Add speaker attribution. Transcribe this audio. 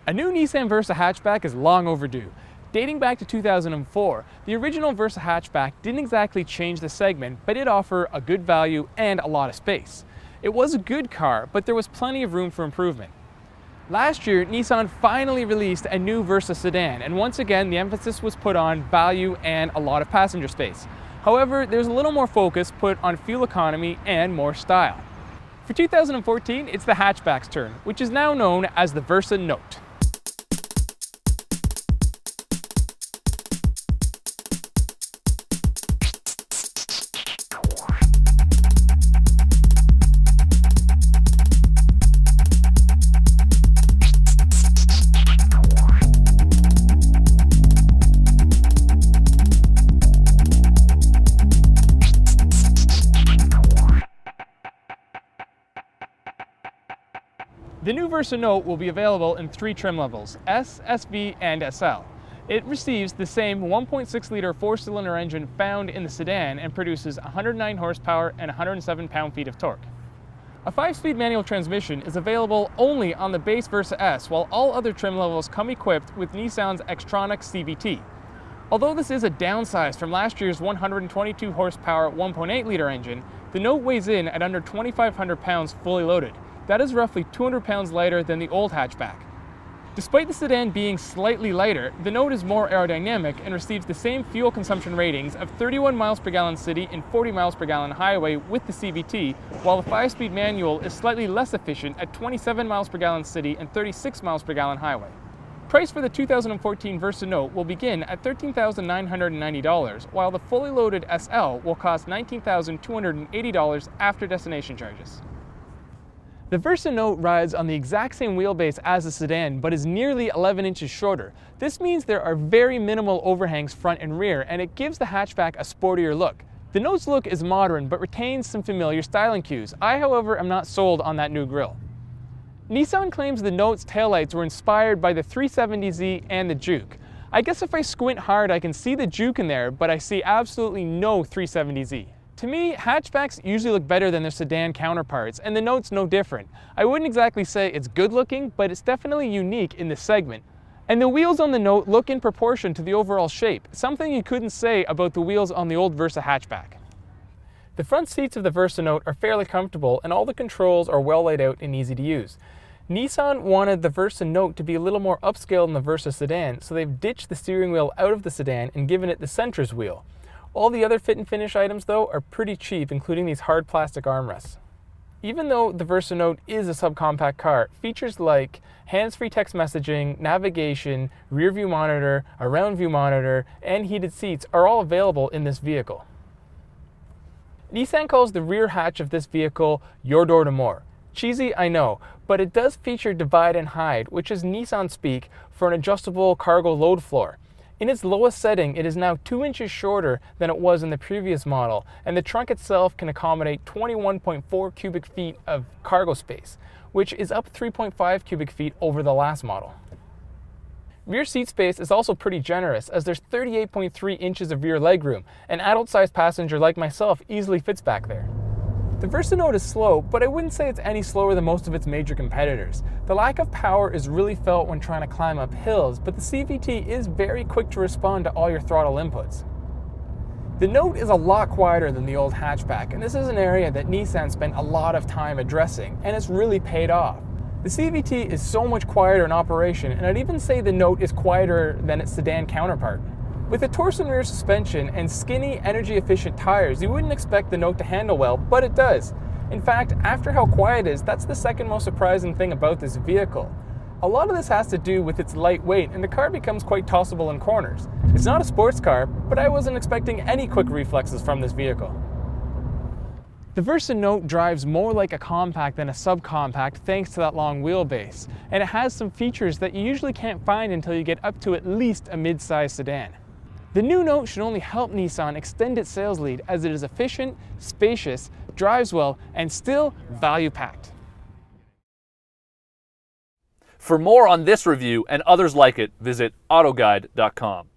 Speaker 1: A new Nissan Versa hatchback is long overdue. Dating back to 2004, the original Versa hatchback didn't exactly change the segment, but did offer a good value and a lot of space. It was a good car, but there was plenty of room for improvement. Last year, Nissan finally released a new Versa sedan, and once again the emphasis was put on value and a lot of passenger space. However, there's a little more focus put on fuel economy and more style. For 2014, it's the hatchback's turn, which is now known as the Versa Note. The new Versa Note will be available in 3 trim levels, S, SV, and SL. It receives the same 1.6-liter 4-cylinder engine found in the sedan and produces 109 horsepower and 107 pound-feet of torque. A 5-speed manual transmission is available only on the base Versa S, while all other trim levels come equipped with Nissan's Xtronic CVT. Although this is a downsize from last year's 122 horsepower 1.8-liter engine, the Note weighs in at under 2,500 pounds fully loaded. That is roughly 200 pounds lighter than the old hatchback. Despite the sedan being slightly lighter, the Note is more aerodynamic and receives the same fuel consumption ratings of 31 miles per gallon city and 40 miles per gallon highway with the CVT, while the 5-speed manual is slightly less efficient at 27 miles per gallon city and 36 miles per gallon highway. Price for the 2014 Versa Note will begin at $13,990, while the fully loaded SL will cost $19,280 after destination charges. The Versa Note rides on the exact same wheelbase as the sedan, but is nearly 11 inches shorter. This means there are very minimal overhangs front and rear, and it gives the hatchback a sportier look. The Note's look is modern, but retains some familiar styling cues. I, however, am not sold on that new grille. Nissan claims the Note's taillights were inspired by the 370Z and the Juke. I guess if I squint hard I can see the Juke in there, but I see absolutely no 370Z. To me, hatchbacks usually look better than their sedan counterparts, and the Note's no different. I wouldn't exactly say it's good looking, but it's definitely unique in this segment. And the wheels on the Note look in proportion to the overall shape, something you couldn't say about the wheels on the old Versa hatchback. The front seats of the Versa Note are fairly comfortable, and all the controls are well laid out and easy to use. Nissan wanted the Versa Note to be a little more upscale than the Versa sedan, so they've ditched the steering wheel out of the sedan and given it the Centris wheel. All the other fit and finish items, though, are pretty cheap, including these hard plastic armrests. Even though the Versa Note is a subcompact car, features like hands-free text messaging, navigation, rear view monitor, a round view monitor, and heated seats are all available in this vehicle. Nissan calls the rear hatch of this vehicle your door to more. Cheesy, I know, but it does feature divide and hide, which is Nissan speak for an adjustable cargo load floor. In its lowest setting, it is now 2 inches shorter than it was in the previous model, and the trunk itself can accommodate 21.4 cubic feet of cargo space, which is up 3.5 cubic feet over the last model. Rear seat space is also pretty generous, as there's 38.3 inches of rear legroom. An adult-sized passenger like myself easily fits back there. The Versa Note is slow, but I wouldn't say it's any slower than most of its major competitors. The lack of power is really felt when trying to climb up hills, but the CVT is very quick to respond to all your throttle inputs. The Note is a lot quieter than the old hatchback, and this is an area that Nissan spent a lot of time addressing, and it's really paid off. The CVT is so much quieter in operation, and I'd even say the Note is quieter than its sedan counterpart. With a torsion rear suspension and skinny, energy-efficient tires, you wouldn't expect the Note to handle well, but it does. In fact, after how quiet it is, that's the second most surprising thing about this vehicle. A lot of this has to do with its light weight, and the car becomes quite tossable in corners. It's not a sports car, but I wasn't expecting any quick reflexes from this vehicle. The Versa Note drives more like a compact than a subcompact thanks to that long wheelbase, and it has some features that you usually can't find until you get up to at least a mid-size sedan. The new Note should only help Nissan extend its sales lead, as it is efficient, spacious, drives well, and still value-packed.
Speaker 2: For more on this review and others like it, visit autoguide.com.